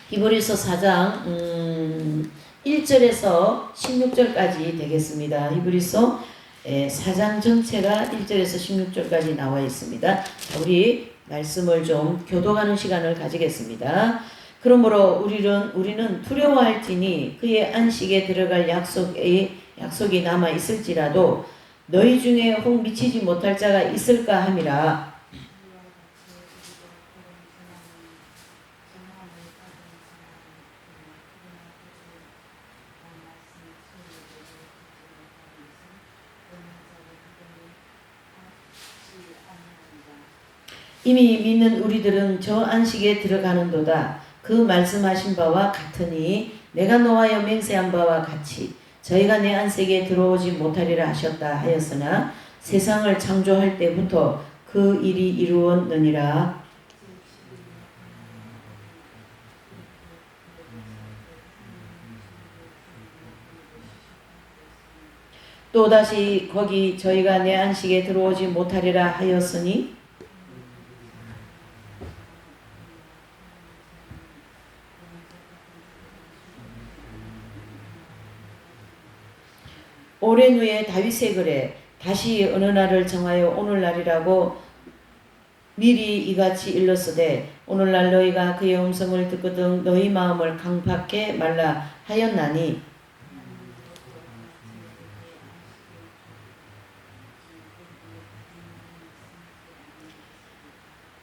히브리서 4장 1절에서 16절까지 되겠습니다. 히브리서 4장 전체가 1절에서 16절까지 나와 있습니다. 우리 말씀을 좀 교도하는 시간을 가지겠습니다. 그러므로 우리는 두려워할지니 그의 안식에 들어갈 약속이 남아 있을지라도 너희 중에 혹 미치지 못할 자가 있을까 함이라. 이미 믿는 우리들은 저 안식에 들어가는도다. 그 말씀하신 바와 같으니 내가 노하여 맹세한 바와 같이 저희가 내 안식에 들어오지 못하리라 하셨다 하였으나 세상을 창조할 때부터 그 일이 이루었느니라. 또다시 거기 저희가 내 안식에 들어오지 못하리라 하였으니 오랜 후에 다윗의 글에 다시 어느 날을 정하여 오늘날이라고 미리 이같이 일렀으되 오늘날 너희가 그의 음성을 듣거든 너희 마음을 강팍해 말라 하였나니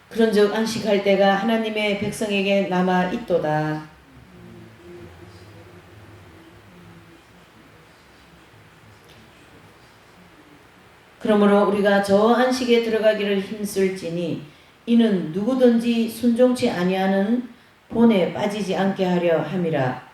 그런즉 안식할 때가 하나님의 백성에게 남아 있도다. 그러므로 우리가 저 안식에 들어가기를 힘쓸지니 이는 누구든지 순종치 아니하는 본에 빠지지 않게 하려 함이라.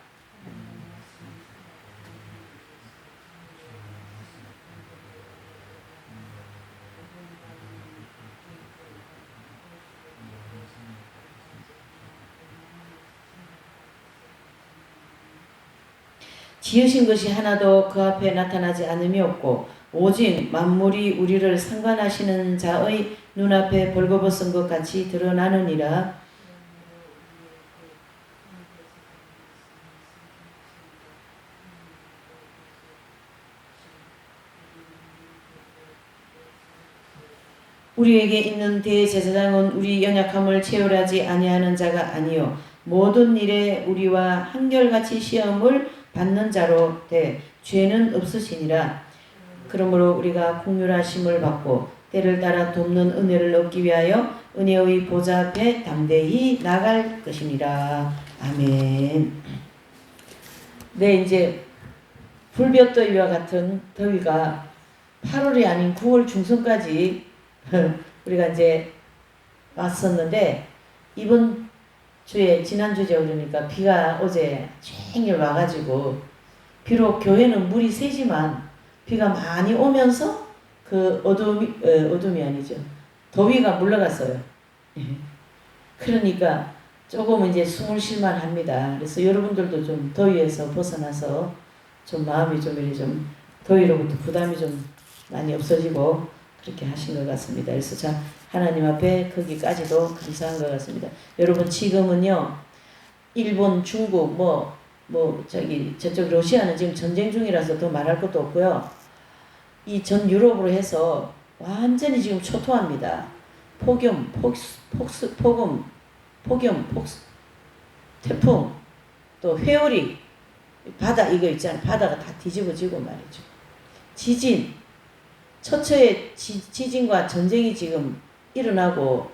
지으신 것이 하나도 그 앞에 나타나지 않음이 없고 오직 만물이 우리를 상관하시는 자의 눈앞에 벌거벗은 것 같이 드러나느니라. 우리에게 있는 대제사장은 우리 연약함을 체휼하지 아니하는 자가 아니요 모든 일에 우리와 한결같이 시험을 받는 자로 돼 죄는 없으시니라. 그러므로 우리가 긍휼하심을 받고 때를 따라 돕는 은혜를 얻기 위하여 은혜의 보좌 앞에 담대히 나갈 것입니다. 아멘. 네, 이제 불볕더위와 같은 더위가 8월이 아닌 9월 중순까지 우리가 이제 왔었는데 이번 주에 지난주죠. 그러니까 비가 어제 종일 와가지고 비록 교회는 물이 새지만 비가 많이 오면서 그 어둠이 아니죠. 더위가 물러갔어요. 그러니까 조금 이제 숨을 쉴만 합니다. 그래서 여러분들도 좀 더위에서 벗어나서 좀 마음이 좀 더위로부터 부담이 좀 많이 없어지고 그렇게 하신 것 같습니다. 그래서 자, 하나님 앞에 거기까지도 감사한 것 같습니다. 여러분 지금은요, 일본, 중국, 저쪽 러시아는 지금 전쟁 중이라서 더 말할 것도 없고요. 이 전 유럽으로 해서 완전히 지금 초토화입니다. 폭염, 태풍, 또 회오리, 바다 이거 있잖아요. 바다가 다 뒤집어지고 말이죠. 지진, 처처의 지진과 전쟁이 지금 일어나고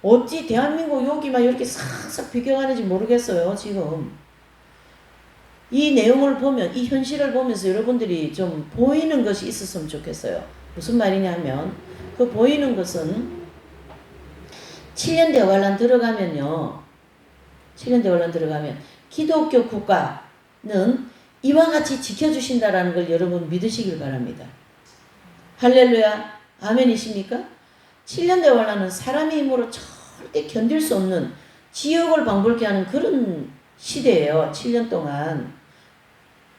어찌 대한민국 여기만 이렇게 싹싹 비껴가는지 모르겠어요. 지금 이 내용을 보면 이 현실을 보면서 여러분들이 좀 보이는 것이 있었으면 좋겠어요. 무슨 말이냐 하면 그 보이는 것은 7년 대환란 들어가면요. 7년 대환란 들어가면 기독교 국가는 이와 같이 지켜주신다라는 걸 여러분 믿으시길 바랍니다. 할렐루야. 아멘이십니까? 7년 대환란은 사람의 힘으로 절대 견딜 수 없는 지옥을 방불케 하는 그런 시대예요. 7년 동안.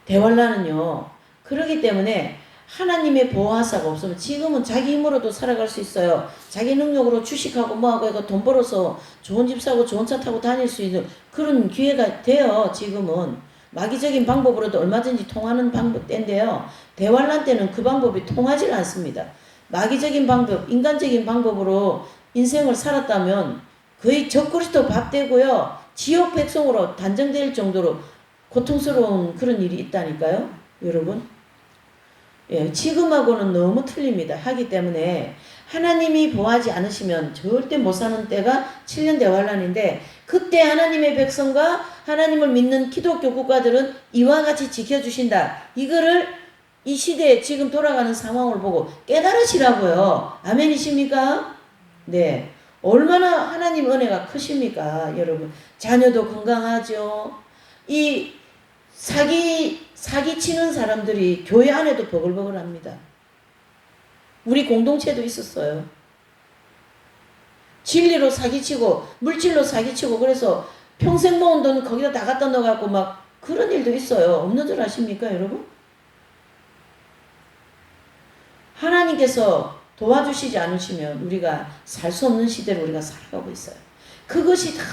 대환란은요. 그렇기 때문에 하나님의 보호하사가 없으면 지금은 자기 힘으로도 살아갈 수 있어요. 자기 능력으로 주식하고 뭐하고 해서 돈 벌어서 좋은 집 사고 좋은 차 타고 다닐 수 있는 그런 기회가 돼요. 지금은. 마귀적인 방법으로도 얼마든지 통하는 방법 때인데요. 대환란 때는 그 방법이 통하지 않습니다. 마귀적인 방법, 인간적인 방법으로 인생을 살았다면 거의 적그리스도 밥 되고요. 지옥 백성으로 단정될 정도로 고통스러운 그런 일이 있다니까요. 여러분. 예, 지금하고는 너무 틀립니다. 하기 때문에 하나님이 보호하지 않으시면 절대 못 사는 때가 7년 대환란인데 그때 하나님의 백성과 하나님을 믿는 기독교 국가들은 이와 같이 지켜주신다. 이거를 이 시대에 지금 돌아가는 상황을 보고 깨달으시라고요. 아멘이십니까? 네. 얼마나 하나님 은혜가 크십니까? 여러분. 자녀도 건강하죠. 이 사기치는 사람들이 교회 안에도 버글버글합니다. 우리 공동체도 있었어요. 진리로 사기치고 물질로 사기치고 그래서 평생 모은 돈 거기다 다 갖다 넣어갖고 막 그런 일도 있어요. 없는 줄 아십니까 여러분? 하나님께서 도와주시지 않으시면 우리가 살 수 없는 시대로 우리가 살아가고 있어요. 그것이 다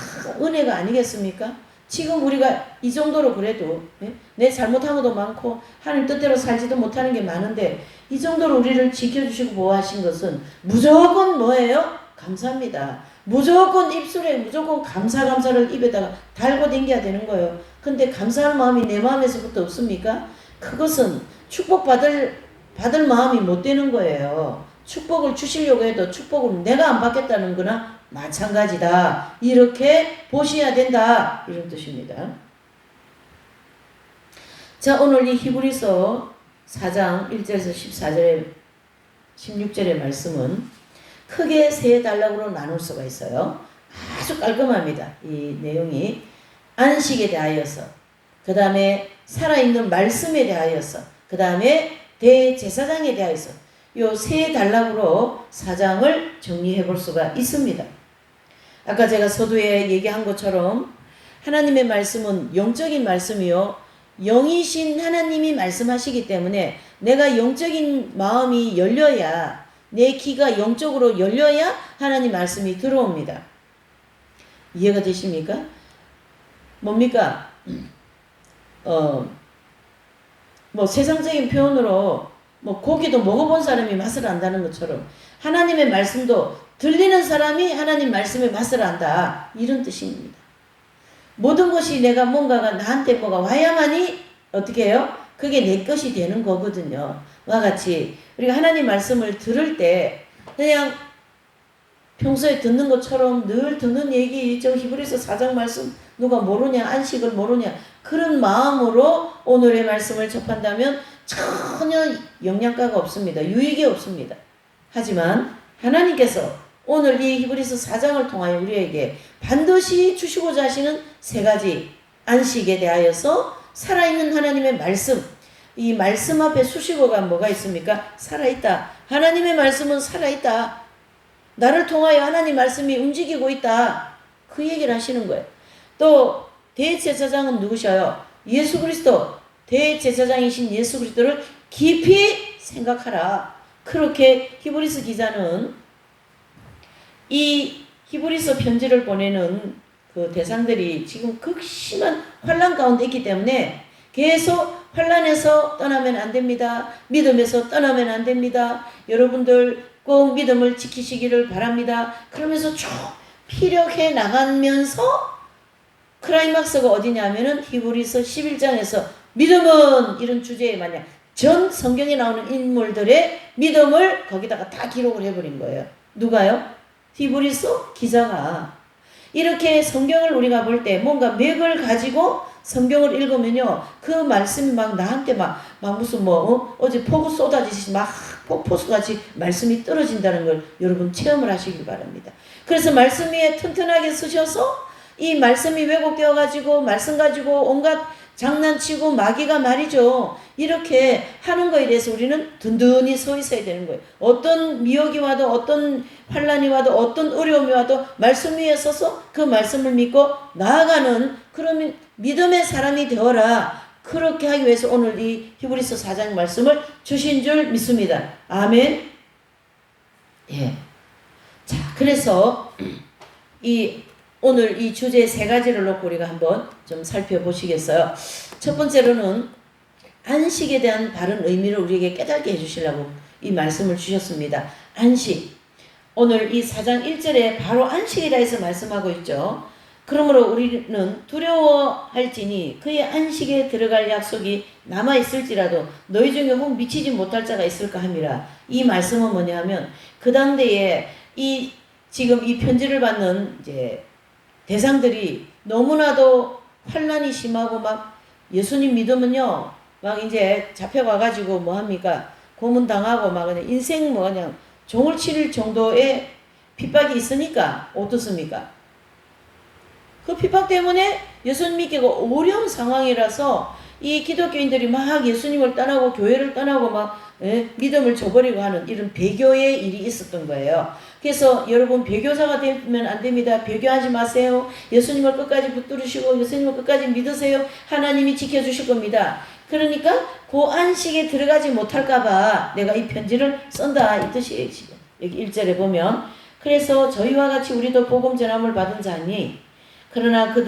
은혜가 아니겠습니까? 지금 우리가 이 정도로 그래도 내 잘못한 것도 많고 하나님 뜻대로 살지도 못하는 게 많은데 이 정도로 우리를 지켜주시고 보호하신 것은 무조건 뭐예요? 감사합니다. 무조건 입술에 무조건 감사를 입에다가 달고 댕겨야 되는 거예요. 근데 감사할 마음이 내 마음에서부터 없습니까? 그것은 축복받을 마음이 못 되는 거예요. 축복을 주시려고 해도 축복을 내가 안 받겠다는 거나 마찬가지다. 이렇게 보셔야 된다. 이런 뜻입니다. 자, 오늘 이 히브리서 4장 1절에서 14절에 16절의 말씀은 크게 세 단락으로 나눌 수가 있어요. 아주 깔끔합니다. 이 내용이 안식에 대하여서, 그 다음에 살아있는 말씀에 대하여서, 그 다음에 대제사장에 대하여서 요 세 단락으로 4장을 정리해 볼 수가 있습니다. 아까 제가 서두에 얘기한 것처럼 하나님의 말씀은 영적인 말씀이요. 영이신 하나님이 말씀하시기 때문에 내가 영적인 마음이 열려야, 내 귀가 영적으로 열려야 하나님 말씀이 들어옵니다. 이해가 되십니까? 뭡니까? 뭐 세상적인 표현으로 뭐 고기도 먹어본 사람이 맛을 안다는 것처럼 하나님의 말씀도 들리는 사람이 하나님 말씀의 맛을 안다. 이런 뜻입니다. 모든 것이 내가 뭔가가 나한테 뭐가 와야만이 어떻게 해요? 그게 내 것이 되는 거거든요. 와 같이 우리가 하나님 말씀을 들을 때 그냥 평소에 듣는 것처럼 늘 듣는 얘기, 저 히브리서 4장 말씀 누가 모르냐, 안식을 모르냐, 그런 마음으로 오늘의 말씀을 접한다면 전혀 영양가가 없습니다. 유익이 없습니다. 하지만 하나님께서 오늘 이 히브리서 4장을 통하여 우리에게 반드시 주시고자 하시는 세 가지 안식에 대하여서 살아있는 하나님의 말씀, 이 말씀 앞에 수식어가 뭐가 있습니까? 살아있다. 하나님의 말씀은 살아있다. 나를 통하여 하나님 말씀이 움직이고 있다. 그 얘기를 하시는 거예요. 또 대제사장은 누구셔요? 예수 그리스도. 대제사장이신 예수 그리스도를 깊이 생각하라. 그렇게 히브리서 기자는 이 히브리서 편지를 보내는 그 대상들이 지금 극심한 환난 가운데 있기 때문에 계속 환난에서 떠나면 안 됩니다. 믿음에서 떠나면 안 됩니다. 여러분들 꼭 믿음을 지키시기를 바랍니다. 그러면서 쭉 피력해 나가면서 클라이막스가 어디냐면은 히브리서 11장에서 믿음은 이런 주제에 만약 전 성경에 나오는 인물들의 믿음을 거기다가 다 기록을 해버린 거예요. 누가요? 히브리서 기자가. 이렇게 성경을 우리가 볼 때 뭔가 맥을 가지고 성경을 읽으면요, 그 말씀이 막 나한테 막 무슨 어제 폭우 쏟아지듯이 막 폭포수같이 말씀이 떨어진다는 걸 여러분 체험을 하시길 바랍니다. 그래서 말씀 위에 튼튼하게 쓰셔서 이 말씀이 왜곡되어 가지고 말씀 가지고 온갖 장난치고 마귀가 말이죠, 이렇게 하는 거에 대해서 우리는 든든히 서 있어야 되는 거예요. 어떤 미혹이 와도 어떤 환란이 와도 어떤 어려움이 와도 말씀 위에 서서 그 말씀을 믿고 나아가는 그런 믿음의 사람이 되어라. 그렇게 하기 위해서 오늘 이 히브리서 4장 말씀을 주신 줄 믿습니다. 아멘. 예. 자, 그래서 오늘 이 주제 세 가지를 놓고 우리가 한번 좀 살펴보시겠어요. 첫 번째로는 안식에 대한 바른 의미를 우리에게 깨닫게 해주시려고 이 말씀을 주셨습니다. 안식. 오늘 이 4장 1절에 바로 안식이라 해서 말씀하고 있죠. 그러므로 우리는 두려워할지니 그의 안식에 들어갈 약속이 남아있을지라도 너희 중에 혹 미치지 못할 자가 있을까 함이라. 이 말씀은 뭐냐 하면 그 당대에 지금 이 편지를 받는 이제 대상들이 너무나도 환난이 심하고 막 예수님 믿으면요 막 이제 잡혀가가지고 뭐 합니까 고문당하고 막 그냥 인생 뭐 그냥 종을 치를 정도의 핍박이 있으니까 어떻습니까? 그 핍박 때문에 예수님 믿기가 어려운 상황이라서 이 기독교인들이 막 예수님을 떠나고 교회를 떠나고 막 믿음을 저버리고 하는 이런 배교의 일이 있었던 거예요. 그래서 여러분 배교자가 되면 안 됩니다. 배교하지 마세요. 예수님을 끝까지 붙들으시고 예수님을 끝까지 믿으세요. 하나님이 지켜주실 겁니다. 그러니까 그 안식에 들어가지 못할까봐 내가 이 편지를 쓴다 이 뜻이에요. 지금 여기 1절에 보면 그래서 저희와 같이 우리도 복음 전함을 받은 자니 그러나 그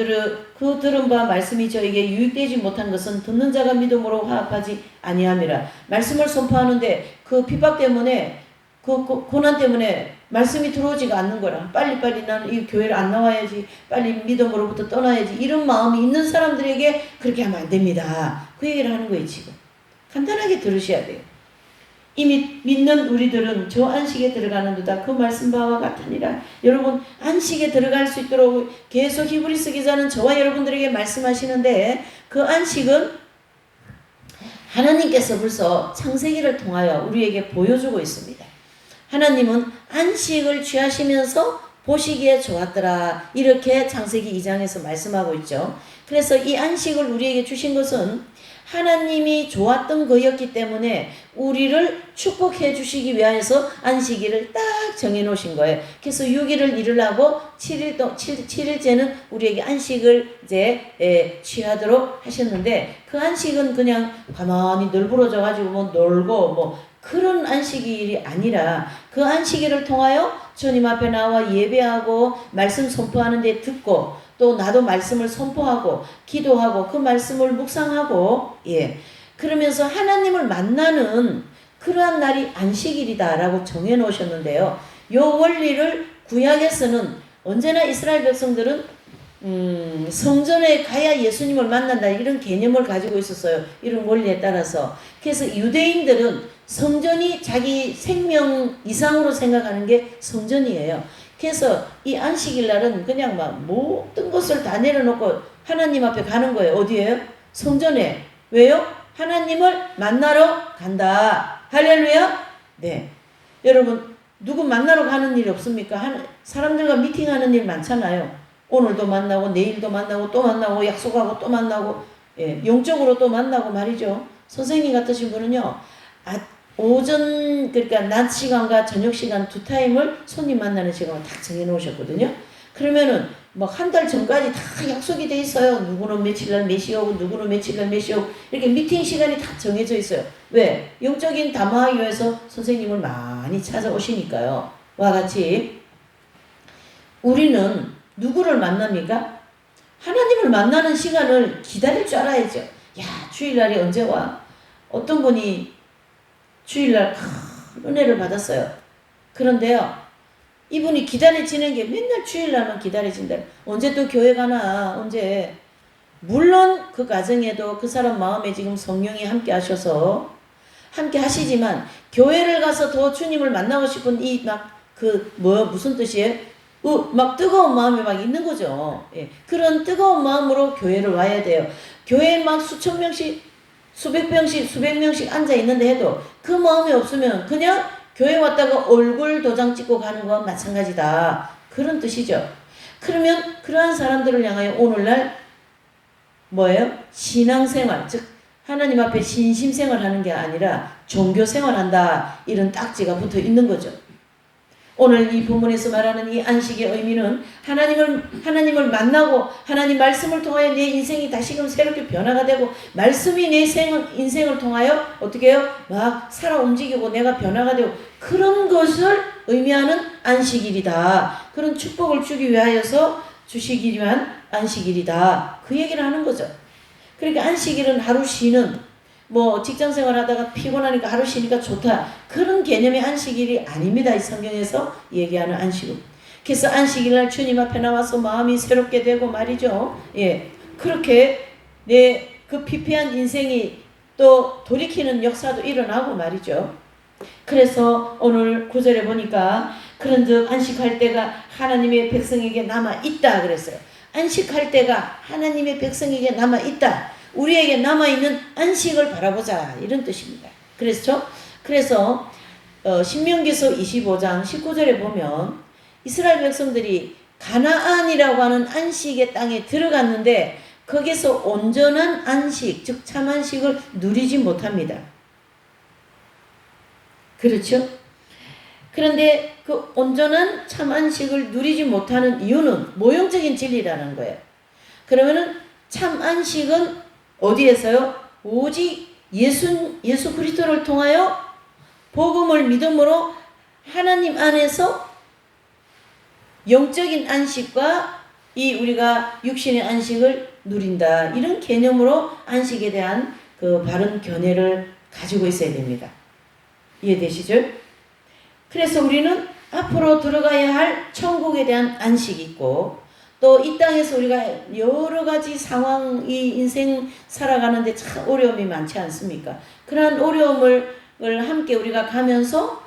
들은 바 말씀이 저에게 유익되지 못한 것은 듣는 자가 믿음으로 화합하지 아니함이라. 말씀을 선포하는데 그 핍박 때문에 그 고난 때문에 말씀이 들어오지가 않는 거라. 빨리빨리 나는 이 교회를 안 나와야지. 빨리 믿음으로부터 떠나야지. 이런 마음이 있는 사람들에게 그렇게 하면 안 됩니다. 그 얘기를 하는 거예요 지금. 간단하게 들으셔야 돼요. 이미 믿는 우리들은 저 안식에 들어가는 듯다 그 말씀 바와 같으니라. 여러분 안식에 들어갈 수 있도록 계속 히브리서 기자는 저와 여러분들에게 말씀하시는데 그 안식은 하나님께서 벌써 창세기를 통하여 우리에게 보여주고 있습니다. 하나님은 안식을 취하시면서 보시기에 좋았더라 이렇게 창세기 2장에서 말씀하고 있죠. 그래서 이 안식을 우리에게 주신 것은 하나님이 좋았던 거였기 때문에 우리를 축복해 주시기 위해서 안식일을 딱 정해 놓으신 거예요. 그래서 6일을 이루려고 7일째는 우리에게 안식을 이제 취하도록 하셨는데 그 안식은 그냥 가만히 널브러져 가지고 뭐 놀고 뭐 그런 안식일이 아니라 그 안식일을 통하여 주님 앞에 나와 예배하고 말씀 선포하는 데 듣고 또 나도 말씀을 선포하고 기도하고 그 말씀을 묵상하고 그러면서 하나님을 만나는 그러한 날이 안식일이다라고 정해 놓으셨는데요. 요 원리를 구약에서는 언제나 이스라엘 백성들은 성전에 가야 예수님을 만난다 이런 개념을 가지고 있었어요. 이런 원리에 따라서. 그래서 유대인들은 성전이 자기 생명 이상으로 생각하는 게 성전이에요. 그래서 이 안식일 날은 그냥 막 모든 것을 다 내려놓고 하나님 앞에 가는 거예요. 어디에요? 성전에. 왜요? 하나님을 만나러 간다. 할렐루야. 네. 여러분 누구 만나러 가는 일 없습니까? 사람들과 미팅하는 일 많잖아요. 오늘도 만나고 내일도 만나고 또 만나고 약속하고 또 만나고 영적으로 또 만나고 말이죠. 선생님 같으신 분은요. 오전 그러니까 낮 시간과 저녁 시간 두 타임을 손님 만나는 시간을 딱 정해 놓으셨거든요. 그러면은 뭐 한 달 전까지 다 약속이 돼 있어요. 누구는 며칠 날 몇 시 오고 누구는 며칠 날 몇 시 오고 이렇게 미팅 시간이 다 정해져 있어요. 왜? 영적인 담화하기 위해서 선생님을 많이 찾아오시니까요. 와 같이 우리는 누구를 만납니까? 하나님을 만나는 시간을 기다릴 줄 알아야죠. 야 주일날이 언제 와? 어떤 분이 주일날 큰 은혜를 받았어요. 그런데요. 이분이 기다려지는 게 맨날 주일날만 기다려진다. 언제 또 교회 가나 언제. 물론 그 과정에도 그 사람 마음에 지금 성령이 함께 하셔서 함께 하시지만 교회를 가서 더 주님을 만나고 싶은 이 막 무슨 뜻이에요? 막 뜨거운 마음이 막 있는 거죠. 그런 뜨거운 마음으로 교회를 와야 돼요. 교회에 막 수천 명씩 수백 명씩 앉아 있는데 해도 그 마음이 없으면 그냥 교회 왔다가 얼굴 도장 찍고 가는 건 마찬가지다. 그런 뜻이죠. 그러면 그러한 사람들을 향하여 오늘날 뭐예요? 신앙생활, 즉 하나님 앞에 신심생활 하는 게 아니라 종교생활 한다. 이런 딱지가 붙어 있는 거죠. 오늘 이 본문에서 말하는 이 안식의 의미는 하나님을 만나고 하나님 말씀을 통하여 내 인생이 다시금 새롭게 변화가 되고 말씀이 내 인생을 통하여 어떻게 해요? 막 살아 움직이고 내가 변화가 되고 그런 것을 의미하는 안식일이다. 그런 축복을 주기 위하여서 주시기 위한 안식일이다. 그 얘기를 하는 거죠. 그러니까 안식일은 하루 쉬는 뭐 직장생활 하다가 피곤하니까 하루 쉬니까 좋다. 그런 개념의 안식일이 아닙니다. 이 성경에서 얘기하는 안식일. 그래서 안식일날 주님 앞에 나와서 마음이 새롭게 되고 말이죠. 예, 그렇게 내 그 피폐한 인생이 또 돌이키는 역사도 일어나고 말이죠. 그래서 오늘 9절에 보니까 그런즉 안식할 때가 하나님의 백성에게 남아있다 그랬어요. 안식할 때가 하나님의 백성에게 남아있다. 우리에게 남아있는 안식을 바라보자 이런 뜻입니다. 그래서 신명기서 25장 19절에 보면 이스라엘 백성들이 가나안이라고 하는 안식의 땅에 들어갔는데 거기서 온전한 안식 즉 참안식을 누리지 못합니다. 그렇죠? 그런데 그 온전한 참안식을 누리지 못하는 이유는 모형적인 진리라는 거예요. 그러면은 참안식은 어디에서요? 오직 예수 그리스도를 통하여 복음을 믿음으로 하나님 안에서 영적인 안식과 이 우리가 육신의 안식을 누린다. 이런 개념으로 안식에 대한 그 바른 견해를 가지고 있어야 됩니다. 이해되시죠? 그래서 우리는 앞으로 들어가야 할 천국에 대한 안식이 있고 또 이 땅에서 우리가 여러 가지 상황, 이 인생 살아가는데 참 어려움이 많지 않습니까? 그러한 어려움을 함께 우리가 가면서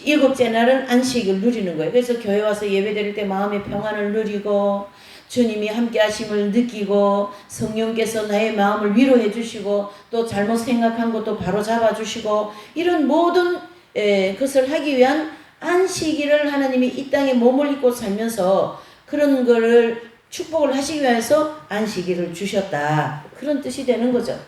일곱째 날은 안식을 누리는 거예요. 그래서 교회 와서 예배 드릴 때 마음의 평안을 누리고 주님이 함께 하심을 느끼고 성령께서 나의 마음을 위로해 주시고 또 잘못 생각한 것도 바로 잡아 주시고 이런 모든 것을 하기 위한 안식일을 하나님이 이 땅에 몸을 입고 살면서 그런 거를 축복을 하시기 위해서 안식일을 주셨다. 그런 뜻이 되는 거죠.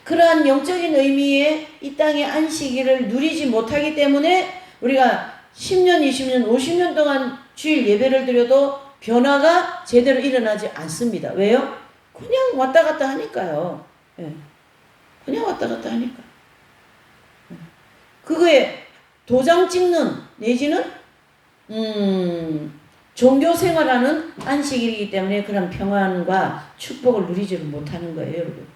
그러한 영적인 의미의 이 땅의 안식일을 누리지 못하기 때문에 우리가 10년, 20년, 50년 동안 주일 예배를 드려도 변화가 제대로 일어나지 않습니다. 왜요? 그냥 왔다 갔다 하니까요. 예. 그냥 왔다 갔다 하니까. 그거에 도장 찍는 내지는 종교 생활하는 안식일이기 때문에 그런 평안과 축복을 누리지를 못하는 거예요, 여러분.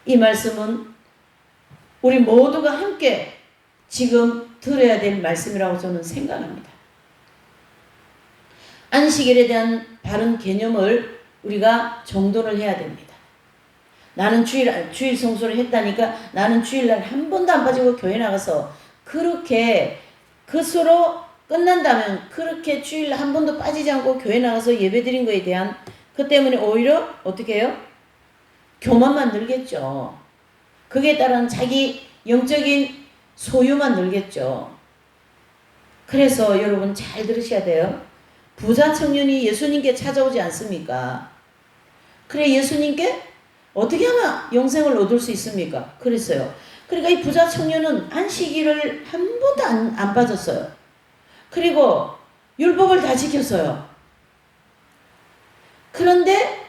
이 말씀은 우리 모두가 함께 지금 들어야 될 말씀이라고 저는 생각합니다. 안식일에 대한 바른 개념을 우리가 정돈을 해야 됩니다. 나는 주일 성수를 했다니까 나는 주일날 한 번도 안 빠지고 교회 나가서 그렇게 그수로 끝난다면 그렇게 주일 한 번도 빠지지 않고 교회 나가서 예배 드린 거에 대한 그 때문에 오히려 어떻게 해요? 교만만 늘겠죠. 그에 따른 자기 영적인 소유만 늘겠죠. 그래서 여러분 잘 들으셔야 돼요. 부자 청년이 예수님께 찾아오지 않습니까? 그래 예수님께 어떻게 하면 영생을 얻을 수 있습니까? 그랬어요. 그러니까 이 부자 청년은 안식일을 한 번도 안 빠졌어요. 그리고 율법을 다 지켰어요. 그런데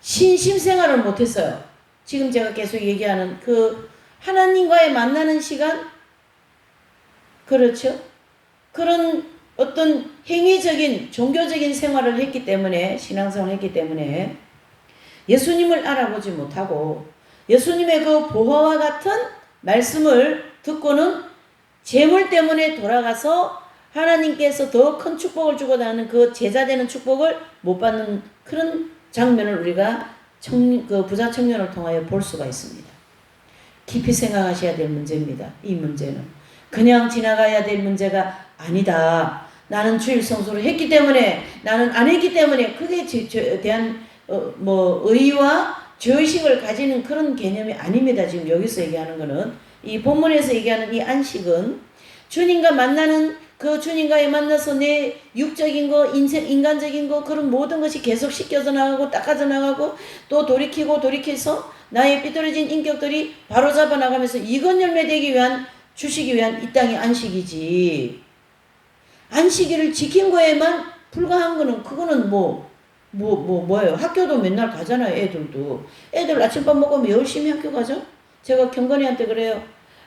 신심생활을 못했어요. 지금 제가 계속 얘기하는 그 하나님과의 만나는 시간, 그렇죠? 그런 어떤 행위적인 종교적인 생활을 했기 때문에 신앙생활을 했기 때문에 예수님을 알아보지 못하고 예수님의 그 보화와 같은 말씀을 듣고는 재물 때문에 돌아가서 하나님께서 더 큰 축복을 주고자 하는 그 제자되는 축복을 못 받는 그런 장면을 우리가 그 부자 청년을 통하여 볼 수가 있습니다. 깊이 생각하셔야 될 문제입니다. 이 문제는 그냥 지나가야 될 문제가 아니다. 나는 주일 성수를 했기 때문에 나는 안 했기 때문에 그게 대한 의의와 죄의식을 가지는 그런 개념이 아닙니다. 지금 여기서 얘기하는 거는 이 본문에서 얘기하는 이 안식은 주님과 만나는 그 주님과의 만나서 내 육적인 거, 인간적인 거 그런 모든 것이 계속 씻겨져 나가고 닦아져 나가고 또 돌이켜서 나의 삐뚤어진 인격들이 바로잡아 나가면서 이건 열매 되기 위한 주시기 위한 이 땅의 안식이지. 안식일을 지킨 거에만 불과한 거는 그거는 뭐예요? 학교도 맨날 가잖아요. 애들도. 애들 아침밥 먹으면 열심히 학교 가죠. 제가 경건이한테 그래요.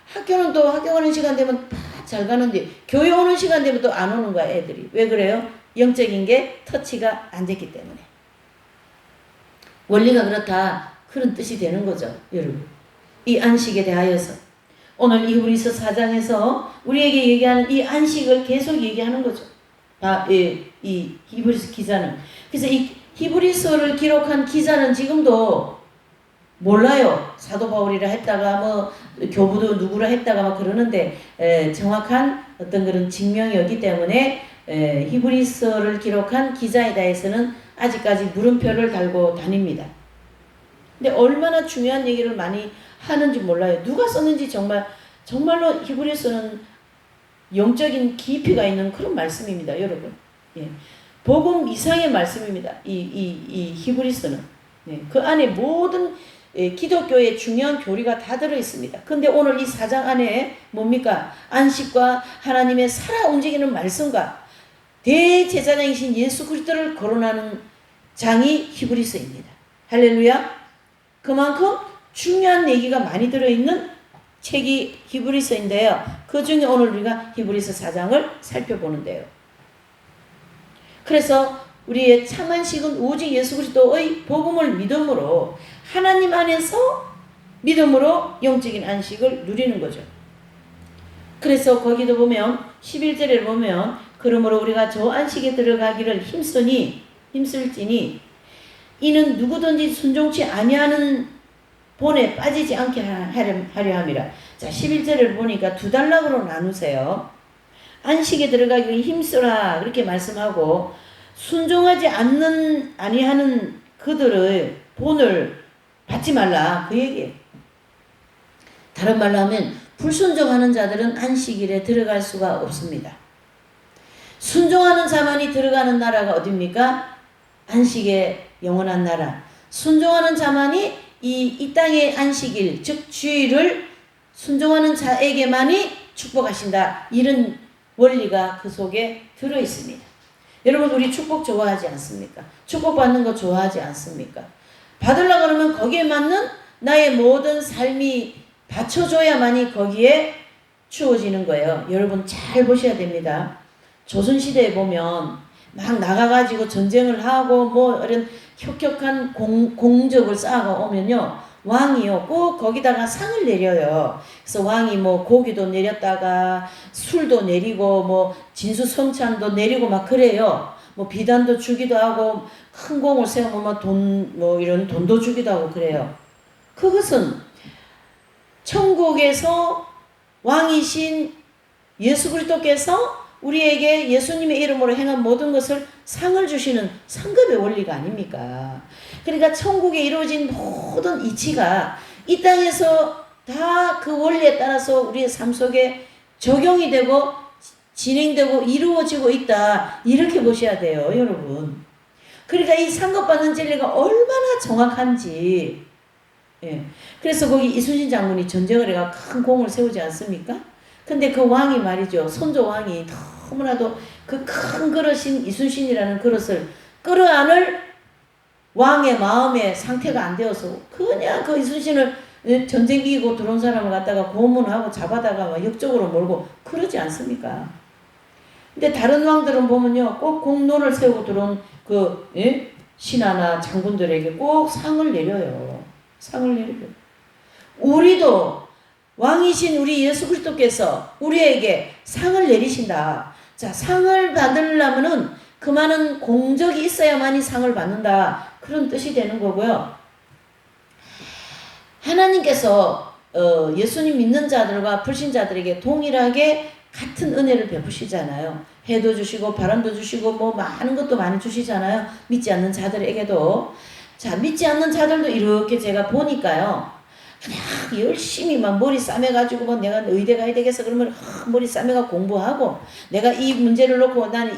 학교는 또 학교 가는 시간 되면 다 잘 가는데 교회 오는 시간 되면 또 안 오는 거야 애들이. 왜 그래요? 영적인 게 터치가 안 됐기 때문에. 원리가 그렇다. 그런 뜻이 되는 거죠. 여러분. 이 안식에 대하여서 오늘 히브리서 4장에서 우리에게 얘기하는 이 안식을 계속 얘기하는 거죠. 이 히브리서 기자는. 그래서 이 히브리서를 기록한 기자는 지금도 몰라요. 사도 바울이라 했다가 뭐 교부도 누구라 했다가 막 그러는데 정확한 어떤 그런 증명이 없기 때문에 히브리서를 기록한 기자에 대해서는 아직까지 물음표를 달고 다닙니다. 근데 얼마나 중요한 얘기를 많이 하는지 몰라요. 누가 썼는지 정말로 히브리서는 영적인 깊이가 있는 그런 말씀입니다, 여러분. 예. 복음 이상의 말씀입니다. 이 히브리서는. 예. 그 안에 모든 기독교의 중요한 교리가 다 들어 있습니다. 근데 오늘 이 4장 안에 뭡니까? 안식과 하나님의 살아 움직이는 말씀과 대제사장이신 예수 그리스도를 거론하는 장이 히브리서입니다. 할렐루야. 그만큼 중요한 얘기가 많이 들어있는 책이 히브리서인데요. 그 중에 오늘 우리가 히브리서 4장을 살펴보는데요. 그래서 우리의 참 안식은 오직 예수 그리스도의 복음을 믿음으로 하나님 안에서 믿음으로 영적인 안식을 누리는 거죠. 그래서 거기도 보면 11절에 보면 그러므로 우리가 저 안식에 들어가기를 힘쓸지니 이는 누구든지 순종치 아니하는 본에 빠지지 않게 하려 함이라. 자, 11절을 보니까 두 단락으로 나누세요. 안식에 들어가기를 힘쓰라 그렇게 말씀하고 순종하지 아니하는 그들의 본을 받지 말라 그 얘기예요. 다른 말로 하면 불순종하는 자들은 안식일에 들어갈 수가 없습니다. 순종하는 자만이 들어가는 나라가 어딥니까? 안식의 영원한 나라. 순종하는 자만이 이 땅의 안식일 즉 주일을 순종하는 자에게만이 축복하신다. 이런 원리가 그 속에 들어있습니다. 여러분 우리 축복 좋아하지 않습니까? 축복받는 거 좋아하지 않습니까? 받으려고 그러면 거기에 맞는 나의 모든 삶이 받쳐줘야만이 거기에 주어지는 거예요. 여러분 잘 보셔야 됩니다. 조선시대에 보면 막 나가가지고 전쟁을 하고 뭐 이런 혁혁한 공적을 쌓아가 오면요. 왕이요 꼭 거기다가 상을 내려요. 그래서 왕이 뭐 고기도 내렸다가 술도 내리고 뭐 진수성찬도 내리고 막 그래요. 뭐 비단도 주기도 하고 큰 공을 세우면 이런 돈도 주기도 하고 그래요. 그것은 천국에서 왕이신 예수 그리스도께서 우리에게 예수님의 이름으로 행한 모든 것을 상을 주시는 상급의 원리가 아닙니까? 그러니까 천국에 이루어진 모든 이치가 이 땅에서 다 그 원리에 따라서 우리의 삶 속에 적용이 되고 진행되고 이루어지고 있다. 이렇게 보셔야 돼요, 여러분. 그러니까 이 상급받는 진리가 얼마나 정확한지. 예. 그래서 거기 이순신 장군이 전쟁을 해가 큰 공을 세우지 않습니까? 근데 그 왕이 말이죠. 선조 왕이 너무나도 그 큰 그릇인 이순신이라는 그릇을 끌어안을 왕의 마음의 상태가 안 되어서 그냥 그 이순신을 전쟁 이기고 들어온 사람을 갖다가 고문하고 잡아다가 막 역적으로 몰고 그러지 않습니까? 근데 다른 왕들은 보면요. 꼭 공론을 세우고 들어온 그 신하나 장군들에게 꼭 상을 내려요. 상을 내려요. 우리도 왕이신 우리 예수 그리스도께서 우리에게 상을 내리신다. 자, 상을 받으려면은 그 많은 공적이 있어야만이 상을 받는다. 그런 뜻이 되는 거고요. 하나님께서 예수님 믿는 자들과 불신자들에게 동일하게 같은 은혜를 베푸시잖아요. 해도 주시고 바람도 주시고 뭐 많은 것도 많이 주시잖아요. 믿지 않는 자들에게도. 자, 믿지 않는 자들도 이렇게 제가 보니까요. 그냥 열심히 막 머리 싸매가지고 뭐 내가 의대 가야 되겠어 그러면 머리 싸매가 공부하고 내가 이 문제를 놓고 나는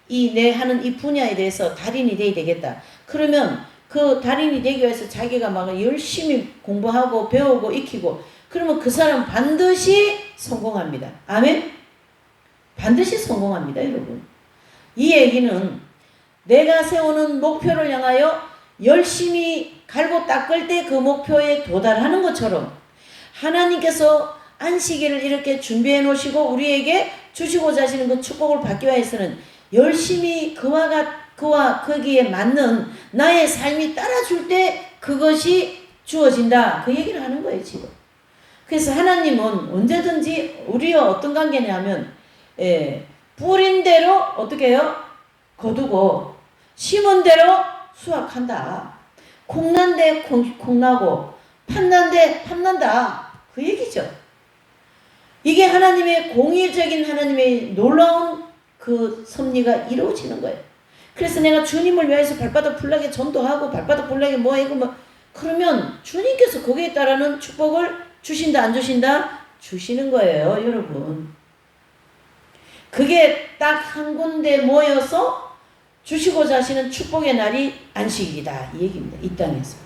내 하는 이 분야에 대해서 달인이 돼야 되겠다. 그러면 그 달인이 되기 위해서 자기가 막 열심히 공부하고 배우고 익히고 그러면 그 사람 반드시 성공합니다. 아멘? 반드시 성공합니다, 여러분. 이 얘기는 내가 세우는 목표를 향하여 열심히 갈고 닦을 때 그 목표에 도달하는 것처럼 하나님께서 안식일을 이렇게 준비해 놓으시고 우리에게 주시고자 하시는 그 축복을 받기 위해서는 열심히 그와 거기에 맞는 나의 삶이 따라줄 때 그것이 주어진다. 그 얘기를 하는 거예요, 지금. 그래서 하나님은 언제든지 우리와 어떤 관계냐면, 뿌린 대로 어떻게 해요? 거두고, 심은 대로 수확한다. 콩난 데 콩나고, 팥난 데 팥난다. 그 얘기죠. 이게 하나님의 공의적인 하나님의 놀라운 그 섭리가 이루어지는 거예요. 그래서 내가 주님을 위해서 발바닥 불나게 전도하고 발바닥 불나게 뭐하고 뭐 그러면 주님께서 거기에 따르는 축복을 주신다 안 주신다? 주시는 거예요, 여러분. 그게 딱 한 군데 모여서 주시고자 하시는 축복의 날이 안식일이다 이 얘기입니다. 이 땅에서.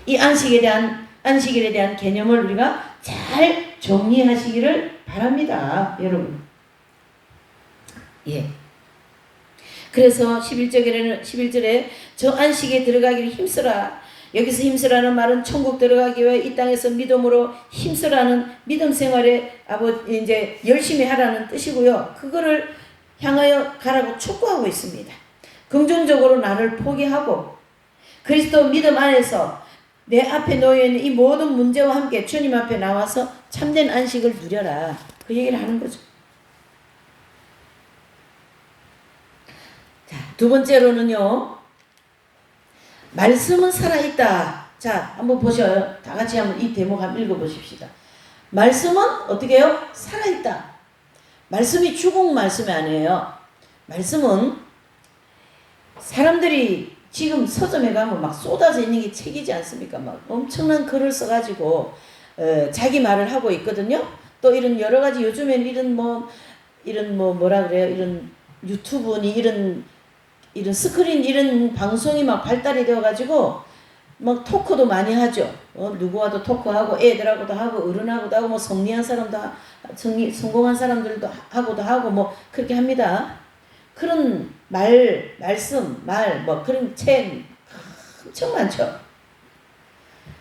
이 안식일에 대한 개념을 우리가 잘 정리하시기를 바랍니다, 여러분. 예. 그래서 11절에 저 안식에 들어가기를 힘쓰라. 여기서 힘쓰라는 말은 천국 들어가기 위해 이 땅에서 믿음으로 힘쓰라는 믿음 생활에 이제 열심히 하라는 뜻이고요. 그거를 향하여 가라고 촉구하고 있습니다. 긍정적으로 나를 포기하고 그리스도 믿음 안에서 내 앞에 놓여있는 이 모든 문제와 함께 주님 앞에 나와서 참된 안식을 누려라. 그 얘기를 하는 거죠. 자, 두 번째로는요. 말씀은 살아있다. 자, 한번 보셔요. 다 같이 한번 이 대목 한번 읽어보십시다. 말씀은 어떻게 해요? 살아있다. 말씀이 죽은 말씀이 아니에요. 말씀은 사람들이 지금 서점에 가면 막 쏟아져 있는 게 책이지 않습니까? 막 엄청난 글을 써가지고 자기 말을 하고 있거든요. 또 이런 여러 가지 요즘에는 이런 뭐라 그래요? 이런 유튜브니 이런 스크린 이런 방송이 막 발달이 되어가지고 막 토크도 많이 하죠. 누구와도 토크하고 애들하고도 하고 어른하고도 하고 뭐 성공한 사람들도 하고도 하고 뭐 그렇게 합니다. 그런 말씀, 뭐 그런 책 엄청 많죠.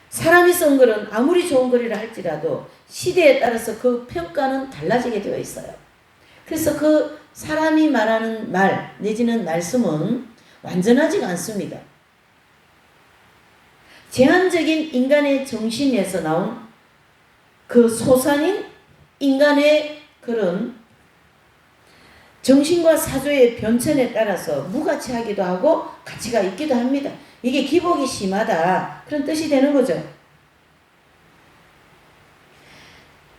사람이 쓴 글은 아무리 좋은 글이라 할지라도 시대에 따라서 그 평가는 달라지게 되어 있어요. 그래서 그 사람이 말하는 말 내지는 말씀은 완전하지가 않습니다. 제한적인 인간의 정신에서 나온 그 소산인 인간의 그런 정신과 사조의 변천에 따라서 무가치하기도 하고 가치가 있기도 합니다. 이게 기복이 심하다 그런 뜻이 되는 거죠.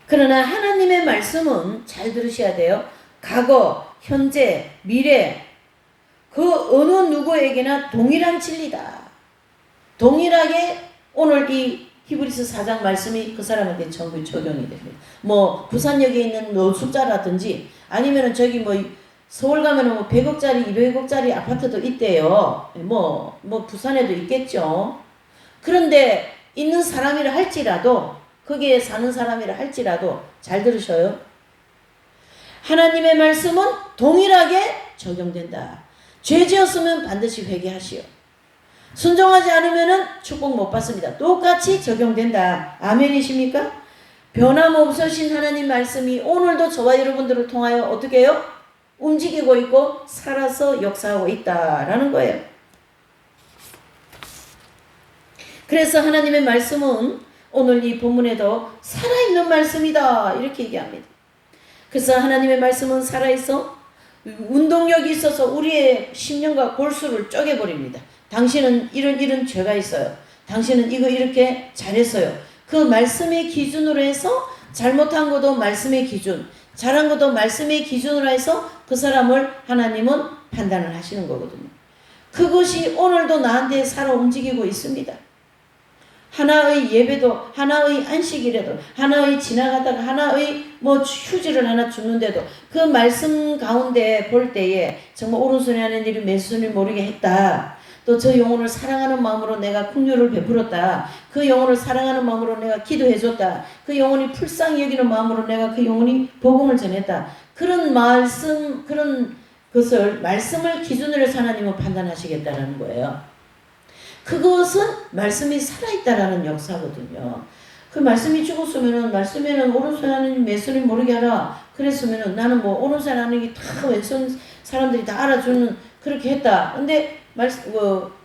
그러나 하나님의 말씀은 잘 들으셔야 돼요. 과거, 현재, 미래 그 어느 누구에게나 동일한 진리다. 동일하게 오늘 이 히브리서 4장 말씀이 그 사람한테 전부 적용이 됩니다. 뭐 부산역에 있는 노숙자라든지 아니면은 저기 뭐 서울 가면은 뭐 100억짜리 200억짜리 아파트도 있대요. 뭐 부산에도 있겠죠. 그런데 있는 사람이라 할지라도 거기에 사는 사람이라 할지라도 잘 들으셔요. 하나님의 말씀은 동일하게 적용된다. 죄 지었으면 반드시 회개하시오. 순종하지 않으면 축복 못 받습니다. 똑같이 적용된다. 아멘이십니까? 변함없으신 하나님 말씀이 오늘도 저와 여러분들을 통하여 어떻게 해요? 움직이고 있고 살아서 역사하고 있다라는 거예요. 그래서 하나님의 말씀은 오늘 이 본문에도 살아있는 말씀이다 이렇게 얘기합니다. 그래서 하나님의 말씀은 살아있어 운동력이 있어서 우리의 심령과 골수를 쪼개버립니다. 당신은 이런 죄가 있어요. 당신은 이거 이렇게 잘했어요. 그 말씀의 기준으로 해서 잘못한 것도 말씀의 기준, 잘한 것도 말씀의 기준으로 해서 그 사람을 하나님은 판단을 하시는 거거든요. 그것이 오늘도 나한테 살아 움직이고 있습니다. 하나의 예배도, 하나의 안식일에도, 하나의 지나가다가 하나의 뭐 휴지를 하나 주는데도 그 말씀 가운데 볼 때에 정말 오른손이 하는 일이 맨손이 모르게 했다. 또 저 영혼을 사랑하는 마음으로 내가 긍휼을 베풀었다. 그 영혼을 사랑하는 마음으로 내가 기도해줬다. 그 영혼이 불쌍히 여기는 마음으로 내가 그 영혼이 복음을 전했다. 그런 말씀, 그런 것을 말씀을 기준으로 해서 하나님은 판단하시겠다는 거예요. 그것은 말씀이 살아있다라는 역사거든요. 그 말씀이 죽었으면은 말씀에는 오른손 하나님 왼손이 모르게 하라 그랬으면은 나는 뭐 오른손 하나님이 다 왼손 사람들이 다 알아주는 그렇게 했다. 근데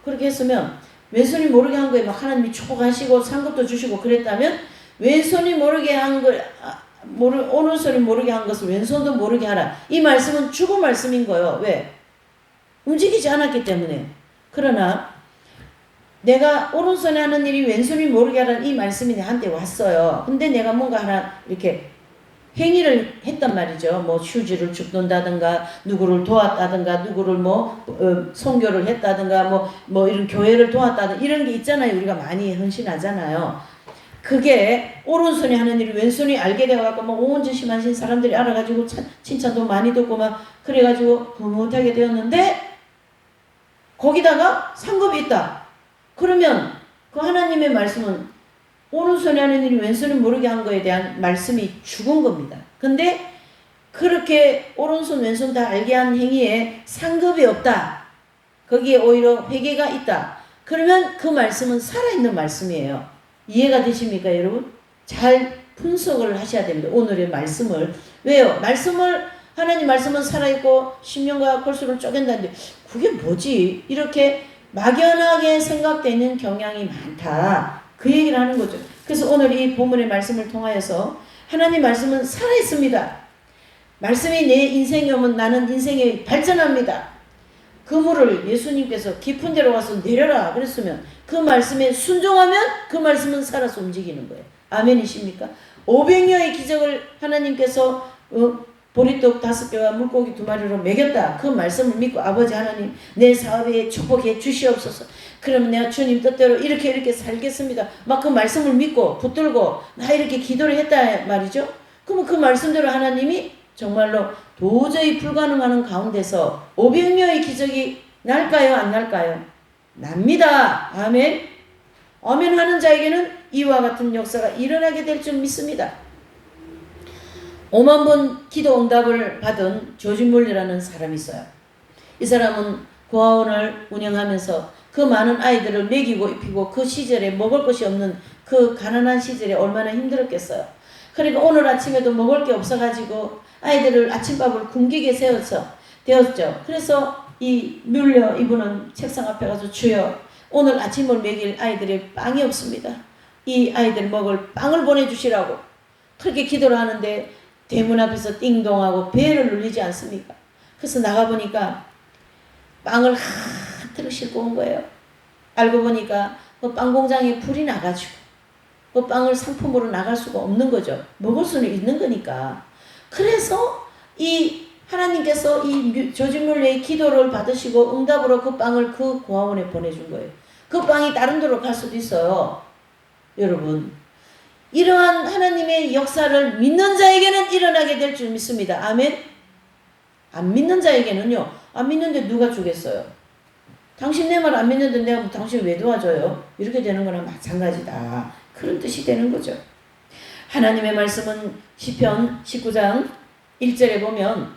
그렇게 했으면 왼손이 모르게 한 거에 막 하나님이 축복하시고 상급도 주시고 그랬다면 왼손이 모르게 한 걸 오른손이 모르게 한 것을 왼손도 모르게 하라. 이 말씀은 죽은 말씀인 거예요. 왜? 움직이지 않았기 때문에. 그러나 내가 오른손에 하는 일이 왼손이 모르게 하라는 이 말씀이 내한테 왔어요. 근데 내가 뭔가 하나 이렇게 행위를 했단 말이죠. 뭐 휴지를 줍는다든가 누구를 도왔다든가 누구를 선교를 했다든가 뭐 이런 교회를 도왔다든가 이런 게 있잖아요. 우리가 많이 헌신하잖아요. 그게 오른손이 하는 일이 왼손이 알게 돼갖고 막 오온전심하신 사람들이 알아가지고 칭찬도 많이 듣고 막 그래가지고 흐뭇하게 되었는데 거기다가 상급이 있다. 그러면 그 하나님의 말씀은 오른손에 하는 일이 왼손이 모르게 한 거에 대한 말씀이 죽은 겁니다. 근데 그렇게 오른손 왼손 다 알게 한 행위에 상급이 없다. 거기에 오히려 회개가 있다. 그러면 그 말씀은 살아있는 말씀이에요. 이해가 되십니까 여러분? 잘 분석을 하셔야 됩니다. 오늘의 말씀을. 왜요? 하나님 말씀은 살아있고 심령과 골수를 쪼갠다는데 그게 뭐지? 이렇게 막연하게 생각되는 경향이 많다. 그 얘기를 하는 거죠. 그래서 오늘 이 본문의 말씀을 통하여서 하나님 말씀은 살아있습니다. 말씀이 내 인생에 오면 나는 인생에 발전합니다. 그물을 예수님께서 깊은 데로 와서 내려라 그랬으면 그 말씀에 순종하면 그 말씀은 살아서 움직이는 거예요. 아멘이십니까? 500여의 기적을 하나님께서 보리떡 5개와 물고기 2마리로 먹였다. 그 말씀을 믿고 아버지 하나님 내 사업에 축복해 주시옵소서. 그러면 내가 주님 뜻대로 이렇게 살겠습니다. 막 그 말씀을 믿고 붙들고 나 이렇게 기도를 했다 말이죠. 그러면 그 말씀대로 하나님이 정말로 도저히 불가능한 가운데서 500명의 기적이 날까요? 안 날까요? 납니다. 아멘. 아멘 하는 자에게는 이와 같은 역사가 일어나게 될 줄 믿습니다. 5만 번 기도 응답을 받은 조지 몰리라는 사람이 있어요. 이 사람은 고아원을 운영하면서 그 많은 아이들을 먹이고 입히고 그 시절에 먹을 것이 없는 그 가난한 시절에 얼마나 힘들었겠어요. 그러니까 오늘 아침에도 먹을 게 없어가지고 아이들을 아침밥을 굶기게 되었죠. 그래서 이 뮬러 이분은 책상 앞에 가서 주여 오늘 아침을 먹일 아이들의 빵이 없습니다. 이 아이들 먹을 빵을 보내주시라고 그렇게 기도를 하는데 대문 앞에서 띵동하고 배를 눌리지 않습니까? 그래서 나가보니까 빵을 한 트럭 싣고 온 거예요. 알고 보니까 그 빵 공장에 불이 나가지고 그 빵을 상품으로 나갈 수가 없는 거죠. 먹을 수는 있는 거니까. 그래서 이 하나님께서 이 조지 뮬러의 기도를 받으시고 응답으로 그 빵을 그 고아원에 보내준 거예요. 그 빵이 다른 데로 갈 수도 있어요. 여러분. 이러한 하나님의 역사를 믿는 자에게는 일어나게 될 줄 믿습니다. 아멘. 안 믿는 자에게는요. 안 믿는데 누가 주겠어요. 당신 내 말 안 믿는데 내가 당신 왜 도와줘요? 이렇게 되는 거랑 마찬가지다. 그런 뜻이 되는 거죠. 하나님의 말씀은 시편 19장 1절에 보면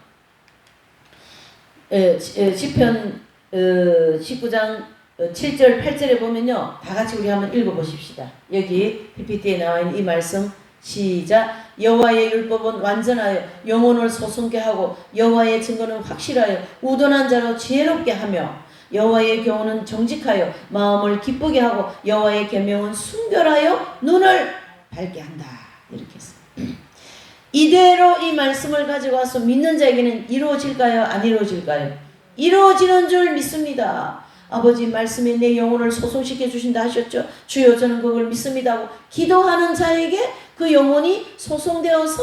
시편 19장 7절 8절에 보면요. 다 같이 우리 한번 읽어보십시다. 여기 PPT에 나와 있는 이 말씀 시작. 여호와의 율법은 완전하여 영혼을 소송케 하고 여호와의 증거는 확실하여 우둔한 자로 지혜롭게 하며 여호와의 교훈은 정직하여 마음을 기쁘게 하고 여호와의 계명은 순결하여 눈을 밝게 한다. 이렇게 했어요. 이대로 이 말씀을 가지고 와서 믿는 자에게는 이루어질까요? 안 이루어질까요? 이루어지는 줄 믿습니다. 아버지 말씀에 내 영혼을 소송시켜 주신다 하셨죠. 주여 저는 그걸 믿습니다 하고 기도하는 자에게 그 영혼이 소송되어서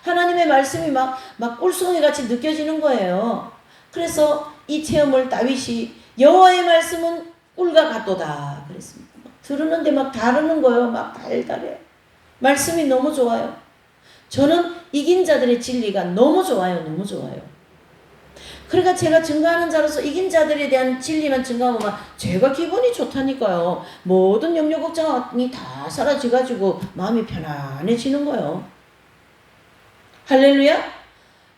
하나님의 말씀이 막 꿀송이 같이 느껴지는 거예요. 그래서 이 체험을 다윗이 여호와의 말씀은 꿀과 같도다 그랬습니다. 막 들었는데 막 다르는 거예요. 막 달달해. 말씀이 너무 좋아요. 저는 이긴 자들의 진리가 너무 좋아요. 너무 좋아요. 그러니까 제가 증거하는 자로서 이긴 자들에 대한 진리만 증거하면 제가 기분이 좋다니까요. 모든 염려 걱정이 다 사라져가지고 마음이 편안해지는 거예요. 할렐루야.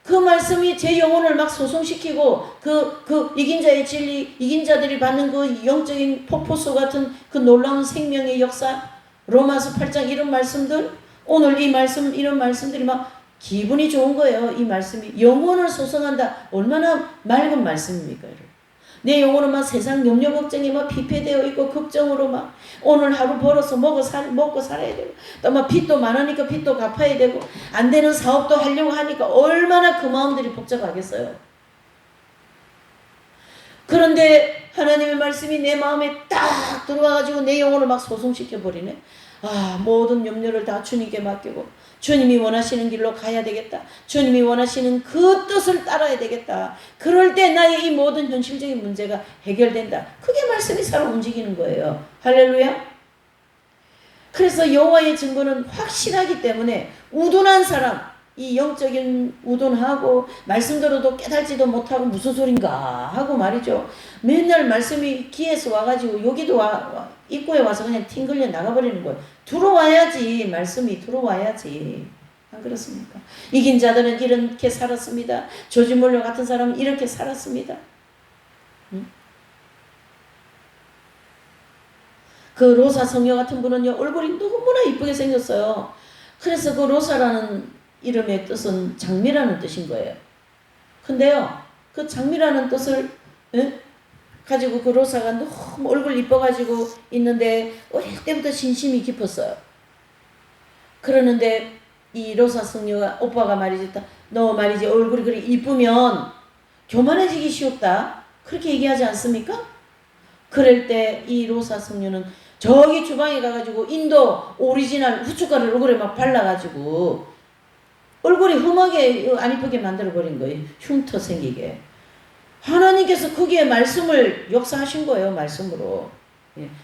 그 말씀이 제 영혼을 막 소송시키고 그 이긴 자의 진리, 이긴 자들이 받는 그 영적인 폭포수 같은 그 놀라운 생명의 역사, 로마서 8장 이런 말씀들, 오늘 이 말씀 이런 말씀들이 막 기분이 좋은 거예요. 이 말씀이 영혼을 소송한다. 얼마나 맑은 말씀입니까, 여러분? 내 영혼은 막 세상 염려 걱정이 막 피폐되어 있고 걱정으로 막 오늘 하루 벌어서 먹고 살아야 되고 또 막 빚도 많으니까 빚도 갚아야 되고 안 되는 사업도 하려고 하니까 얼마나 그 마음들이 복잡하겠어요. 그런데 하나님의 말씀이 내 마음에 딱 들어와가지고 내 영혼을 막 소송시켜 버리네. 아, 모든 염려를 다 주님께 맡기고 주님이 원하시는 길로 가야 되겠다. 주님이 원하시는 그 뜻을 따라야 되겠다. 그럴 때 나의 이 모든 현실적인 문제가 해결된다. 그게 말씀이 사람 움직이는 거예요. 할렐루야. 그래서 여호와의 증거는 확실하기 때문에 우둔한 사람, 이 영적인 우둔하고 말씀 들어도 깨달지도 못하고 무슨 소린가 하고 말이죠. 맨날 말씀이 귀에서 와가지고 여기도 입구에 와서 그냥 팅글려 나가버리는 거예요. 들어와야지. 말씀이 들어와야지. 안 그렇습니까? 이긴 자들은 이렇게 살았습니다. 조지 몰려 같은 사람은 이렇게 살았습니다. 응? 그 로사 성녀 같은 분은요, 얼굴이 너무나 이쁘게 생겼어요. 그래서 그 로사라는 이름의 뜻은 장미라는 뜻인 거예요. 근데요, 그 장미라는 뜻을 가지고 그 로사가 너무 얼굴 이뻐가지고 있는데 어릴 때부터 신심이 깊었어요. 그러는데 이 로사 성녀가 오빠가 말이지, 너 말이지 얼굴이 그리 이쁘면 교만해지기 쉬웠다. 그렇게 얘기하지 않습니까? 그럴 때 이 로사 성녀는 저기 주방에 가가지고 인도 오리지널 후춧가루를 얼굴에 막 발라가지고 얼굴이 험하게 안 이쁘게 만들어버린 거예요. 흉터 생기게. 하나님께서 거기에 말씀을 역사하신 거예요. 말씀으로.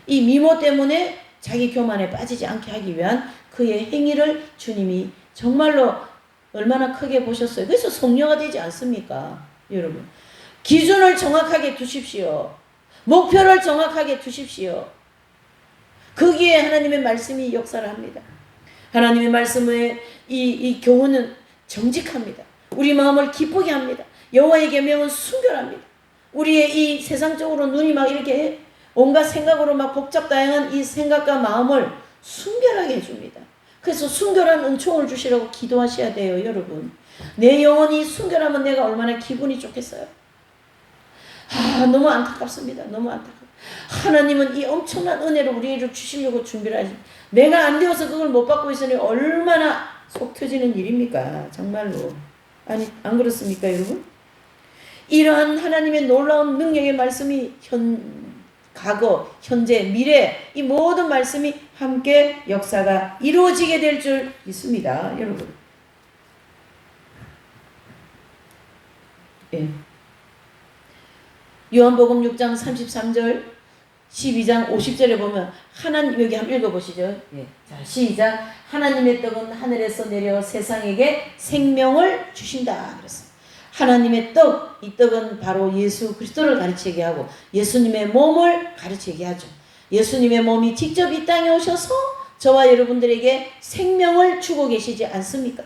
이 미모 때문에 자기 교만에 빠지지 않게 하기 위한 그의 행위를 주님이 정말로 얼마나 크게 보셨어요. 그래서 성녀가 되지 않습니까? 여러분. 기준을 정확하게 두십시오. 목표를 정확하게 두십시오. 거기에 하나님의 말씀이 역사를 합니다. 하나님의 말씀의 이 교훈은 정직합니다. 우리 마음을 기쁘게 합니다. 여호와의 계명은 순결합니다. 우리의 이 세상적으로 눈이 막 이렇게 온갖 생각으로 막 복잡다양한 이 생각과 마음을 순결하게 해줍니다. 그래서 순결한 은총을 주시라고 기도하셔야 돼요, 여러분. 내 영혼이 순결하면 내가 얼마나 기분이 좋겠어요. 너무 안타깝습니다. 너무 안타깝습니다. 하나님은 이 엄청난 은혜를 우리를 주시려고 준비를 하십니다. 내가 안 되어서 그걸 못 받고 있으니 얼마나 속 터지는 일입니까? 정말로. 아니, 안 그렇습니까, 여러분? 이러한 하나님의 놀라운 능력의 말씀이 과거, 현재, 미래 이 모든 말씀이 함께 역사가 이루어지게 될 줄 믿습니다. 여러분. 예. 요한복음 6장 33절 12장 50절에 보면 하나님 여기 한번 읽어보시죠. 예. 자, 시작. 하나님의 떡은 하늘에서 내려 세상에게 생명을 주신다. 그랬습니다. 하나님의 떡, 이 떡은 바로 예수 그리스도를 가르치게 하고 예수님의 몸을 가르치게 하죠. 예수님의 몸이 직접 이 땅에 오셔서 저와 여러분들에게 생명을 주고 계시지 않습니까?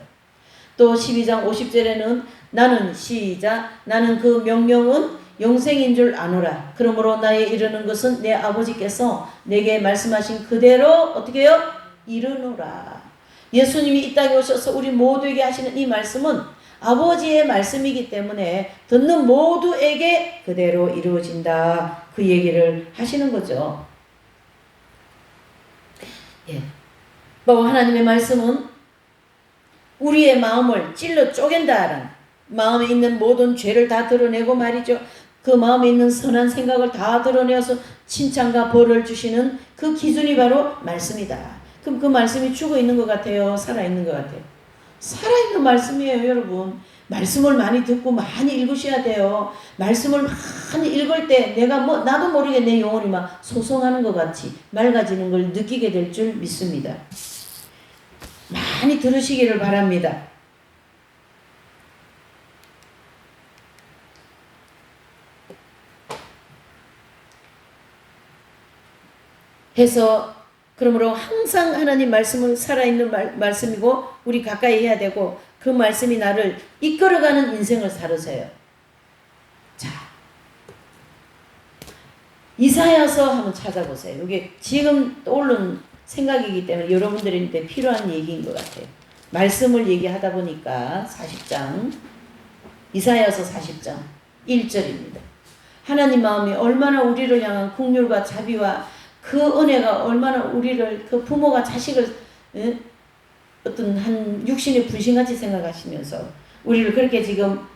또 12장 50절에는 나는 시작. 나는 그 명령은 영생인 줄 아노라. 그러므로 나에 이르는 것은 내 아버지께서 내게 말씀하신 그대로 어떻게 해요? 이르노라. 예수님이 이 땅에 오셔서 우리 모두에게 하시는 이 말씀은 아버지의 말씀이기 때문에 듣는 모두에게 그대로 이루어진다. 그 얘기를 하시는 거죠. 예. 뭐 하나님의 말씀은 우리의 마음을 찔러 쪼갠다라는 마음에 있는 모든 죄를 다 드러내고 말이죠. 그 마음에 있는 선한 생각을 다 드러내어서 칭찬과 벌을 주시는 그 기준이 바로 말씀이다. 그럼 그 말씀이 죽어 있는 것 같아요? 살아있는 것 같아요? 살아있는 말씀이에요, 여러분. 말씀을 많이 듣고 많이 읽으셔야 돼요. 말씀을 많이 읽을 때 내가 나도 모르게 내 영혼이 막 소송하는 것 같이 맑아지는 걸 느끼게 될 줄 믿습니다. 많이 들으시기를 바랍니다. 해서 그러므로 항상 하나님 말씀은 살아있는 말씀이고 우리 가까이 해야 되고 그 말씀이 나를 이끌어가는 인생을 살으세요. 자, 이사야서 한번 찾아보세요. 이게 지금 떠오른 생각이기 때문에 여러분들한테 필요한 얘기인 것 같아요. 말씀을 얘기하다 보니까 40장 이사야서 40장 1절입니다. 하나님 마음이 얼마나 우리를 향한 긍휼과 자비와 그 은혜가 얼마나 우리를 그 부모가 자식을 어떤 한 육신의 분신같이 생각하시면서 우리를 그렇게 지금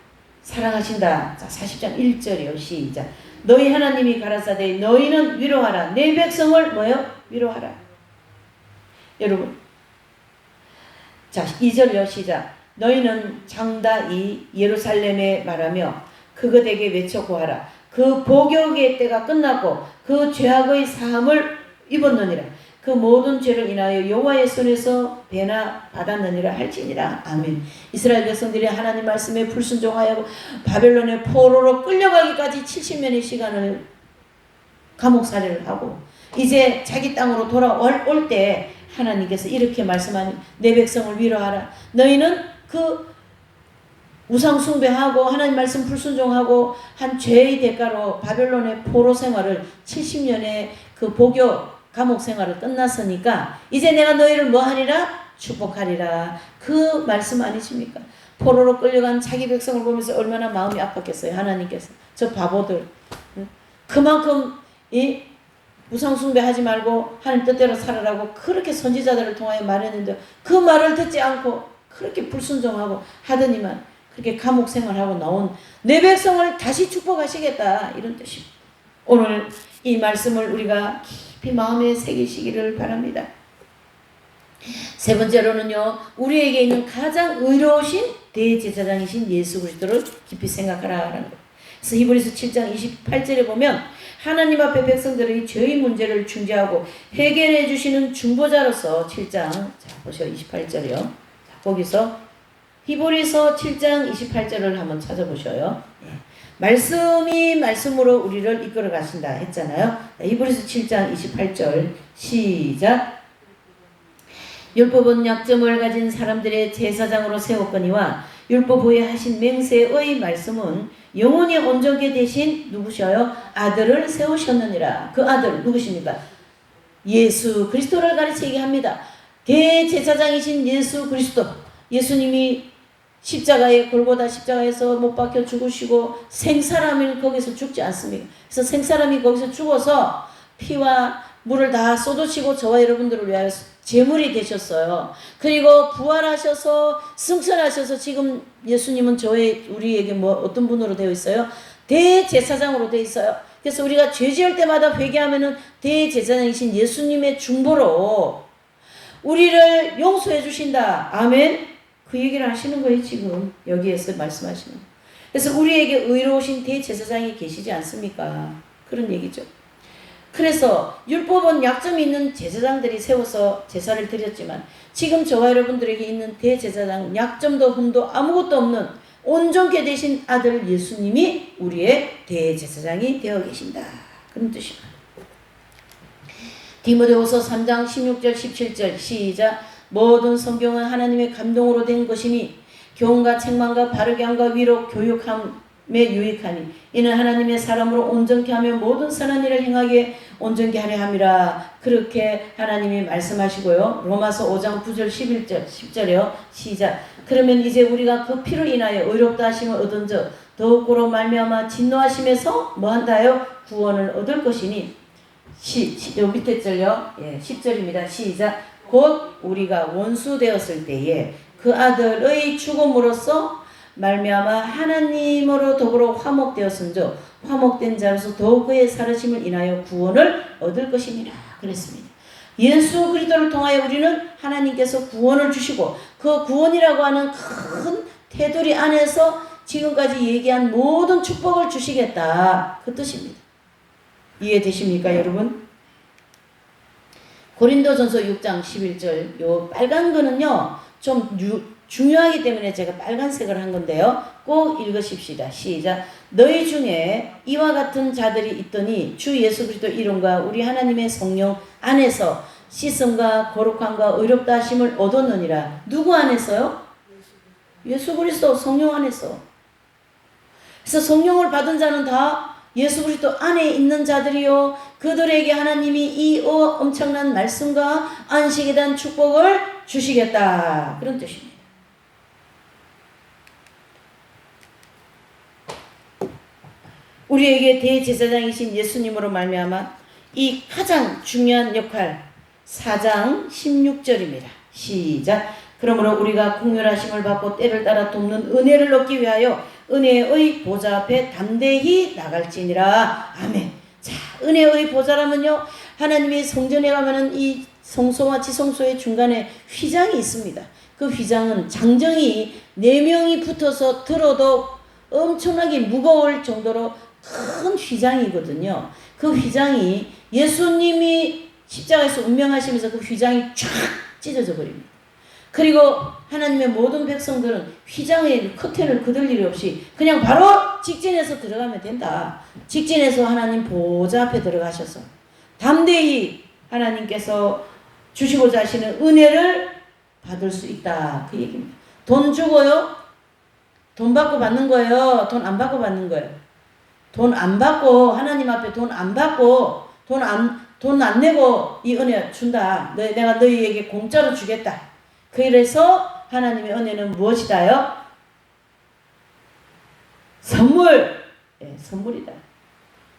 사랑하신다. 자, 40장 1절이요. 시작. 너희 하나님이 가라사대 너희는 위로하라. 내 백성을 뭐요? 위로하라. 여러분, 자 2절요. 시작. 너희는 장다이 예루살렘에 말하며 그것에게 외쳐 고하라. 그 복역의 때가 끝나고 그 죄악의 사함을 입었느니라. 그 모든 죄를 인하여 여호와의 손에서 배나 받았느니라 할지니라. 아멘. 이스라엘 백성들이 하나님 말씀에 불순종하여 바벨론의 포로로 끌려가기까지 70년의 시간을 감옥살이를 하고 이제 자기 땅으로 돌아올 때 하나님께서 이렇게 말씀하니 내 백성을 위로하라. 너희는 그 우상 숭배하고 하나님 말씀 불순종하고 한 죄의 대가로 바벨론의 포로 생활을 70년의 그 복역 감옥 생활을 끝났으니까 이제 내가 너희를 뭐하리라? 축복하리라. 그 말씀 아니십니까? 포로로 끌려간 자기 백성을 보면서 얼마나 마음이 아팠겠어요. 하나님께서. 저 바보들. 그만큼 이 우상 숭배하지 말고 하나님 뜻대로 살아라고 그렇게 선지자들을 통하여 말했는데 그 말을 듣지 않고 그렇게 불순종하고 하더니만 그렇게 감옥 생활하고 나온 내 백성을 다시 축복하시겠다. 이런 뜻입니다. 오늘 이 말씀을 우리가 깊이 마음에 새기시기를 바랍니다. 세 번째로는요. 우리에게 있는 가장 의로우신 대제사장이신 예수 그리스도를 깊이 생각하라는 것. 그래서 히브리서 7장 28절에 보면 하나님 앞에 백성들의 죄의 문제를 중재하고 해결해 주시는 중보자로서 7장 자 보시오 28절이요. 자, 거기서 히브리서 7장 28절을 한번 찾아보셔요. 말씀이 말씀으로 우리를 이끌어 가신다 했잖아요. 히브리서 7장 28절 시작. 율법은 약점을 가진 사람들의 제사장으로 세웠거니와 율법 후에 하신 맹세의 말씀은 영원히 온전케 되신 누구셔요? 아들을 세우셨느니라. 그 아들 누구십니까? 예수 그리스도를 가르치게 합니다. 대제사장이신 예수 그리스도. 예수님이 골고다 십자가에서 못 박혀 죽으시고 생사람이 거기서 죽지 않습니까? 그래서 생사람이 거기서 죽어서 피와 물을 다 쏟으시고 저와 여러분들을 위하여 제물이 되셨어요. 그리고 부활하셔서 승천하셔서 지금 예수님은 우리에게 어떤 분으로 되어 있어요? 대제사장으로 되어 있어요. 그래서 우리가 죄 지을 때마다 회개하면은 대제사장이신 예수님의 중보로 우리를 용서해 주신다. 아멘. 그 얘기를 하시는 거예요. 지금 여기에서 말씀하시는. 그래서 우리에게 의로우신 대제사장이 계시지 않습니까? 그런 얘기죠. 그래서 율법은 약점이 있는 제사장들이 세워서 제사를 드렸지만 지금 저와 여러분들에게 있는 대제사장 약점도 흠도 아무것도 없는 온전케 되신 아들 예수님이 우리의 대제사장이 되어 계신다. 그런 뜻입니다. 디모데후서 3장 16절 17절 시작. 모든 성경은 하나님의 감동으로 된 것이니 교훈과 책망과 바르게 함과 위로 교육함에 유익하니 이는 하나님의 사람으로 온전케 하며 모든 선한 일을 행하게 온전케 하려 함이라. 그렇게 하나님이 말씀하시고요. 로마서 5장 9절 11절 10절이요. 시작. 그러면 이제 우리가 그 피로 인하여 의롭다 하심을 얻은 적 더욱으로 말미암아 진노하심에서 뭐한다요? 구원을 얻을 것이니 요 밑에 절요. 10절입니다. 시작. 곧 우리가 원수 되었을 때에 그 아들의 죽음으로써 말미암아 하나님으로 더불어 화목되었은즉 화목된 자로서 더욱 그의 살으심을 인하여 구원을 얻을 것입니다. 그랬습니다. 예수 그리스도를 통하여 우리는 하나님께서 구원을 주시고 그 구원이라고 하는 큰 테두리 안에서 지금까지 얘기한 모든 축복을 주시겠다. 그 뜻입니다. 이해되십니까 여러분? 고린도전서 6장 11절 요 빨간 거는요 좀 중요하기 때문에 제가 빨간색을 한 건데요. 꼭 읽으십시다. 시작. 너희 중에 이와 같은 자들이 있더니 주 예수 그리스도 이름과 우리 하나님의 성령 안에서 씻음과 거룩함과 의롭다 하심을 얻었느니라. 누구 안에서요? 예수 그리스도 성령 안에서. 그래서 성령을 받은 자는 다 예수 그리스도 안에 있는 자들이요 그들에게 하나님이 이 엄청난 말씀과 안식에 대한 축복을 주시겠다. 그런 뜻입니다. 우리에게 대제사장이신 예수님으로 말미암아 이 가장 중요한 역할 4장 16절입니다. 시작. 그러므로 우리가 긍휼하심을 받고 때를 따라 돕는 은혜를 얻기 위하여 은혜의 보좌 앞에 담대히 나갈지니라. 아멘. 자, 은혜의 보좌라면요, 하나님의 성전에 가면은 이 성소와 지성소의 중간에 휘장이 있습니다. 그 휘장은 장정이 4명이 붙어서 들어도 엄청나게 무거울 정도로 큰 휘장이거든요. 그 휘장이 예수님이 십자가에서 운명하시면서 그 휘장이 쫙 찢어져 버립니다. 그리고 하나님의 모든 백성들은 휘장의 커튼을 그들 일이 없이 그냥 바로 직진해서 들어가면 된다. 직진해서 하나님 보좌 앞에 들어가셔서 담대히 하나님께서 주시고자 하시는 은혜를 받을 수 있다. 그 얘기입니다. 돈 주고요? 돈 받고 받는 거예요? 돈 안 받고 받는 거예요? 돈 안 받고, 하나님 앞에 돈 안 받고, 돈 안 내고 이 은혜 준다. 내가 너희에게 공짜로 주겠다. 그래서 하나님의 은혜는 무엇이다요? 선물! 네, 선물이다.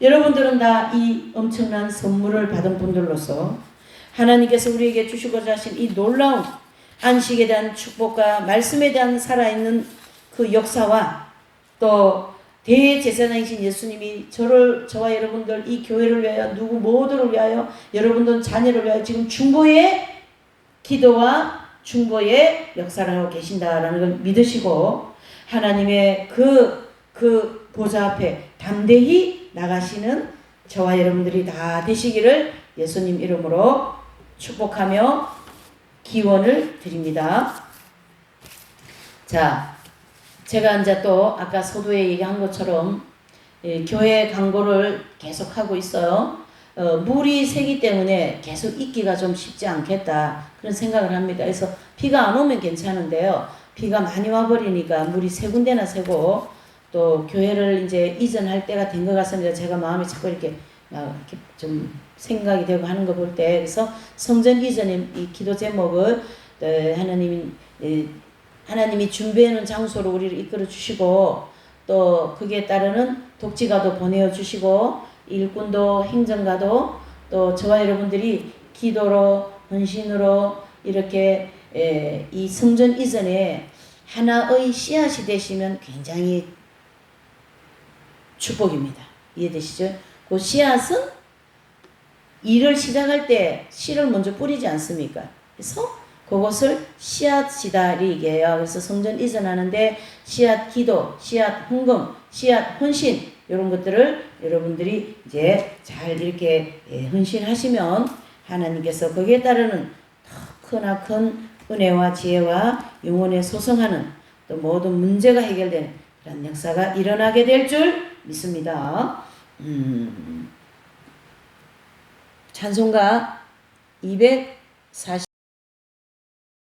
여러분들은 다 이 엄청난 선물을 받은 분들로서 하나님께서 우리에게 주시고자 하신 이 놀라운 안식에 대한 축복과 말씀에 대한 살아있는 그 역사와 또 대제사장이신 예수님이 저와 여러분들 이 교회를 위하여 누구 모두를 위하여 여러분들 자녀를 위하여 지금 중보의 기도와 중보의 역사를 하고 계신다라는 걸 믿으시고 하나님의 그 보좌 앞에 담대히 나가시는 저와 여러분들이 다 되시기를 예수님 이름으로 축복하며 기원을 드립니다. 자, 제가 이제 또 아까 서두에 얘기한 것처럼 교회 광고를 계속 하고 있어요. 물이 새기 때문에 계속 있기가 좀 쉽지 않겠다 그런 생각을 합니다. 그래서 비가 안 오면 괜찮은데요. 비가 많이 와버리니까 물이 3군데나 새고 또 교회를 이제 이전할 때가 된 것 같습니다. 제가 마음이 자꾸 이렇게 좀 생각이 되고 하는 거 볼 때 그래서 성전 이전의 이 기도 제목을 하나님이 준비해놓은 장소로 우리를 이끌어 주시고 또 거기에 따르는 독지가도 보내어 주시고 일꾼도 행정가도 또 저와 여러분들이 기도로 헌신으로 이렇게 이 성전 이전에 하나의 씨앗이 되시면 굉장히 축복입니다. 이해되시죠? 그 씨앗은 일을 시작할 때 씨를 먼저 뿌리지 않습니까? 그래서 그것을 씨앗이다 이 얘기해요. 그래서 성전 이전하는데 씨앗 기도, 씨앗 헌금, 씨앗 헌신 이런 것들을 여러분들이 이제 잘 이렇게 헌신하시면 하나님께서 거기에 따르는 더 크나큰 은혜와 지혜와 영혼에 소성하는 또 모든 문제가 해결되는 그런 역사가 일어나게 될 줄 믿습니다. 찬송가 240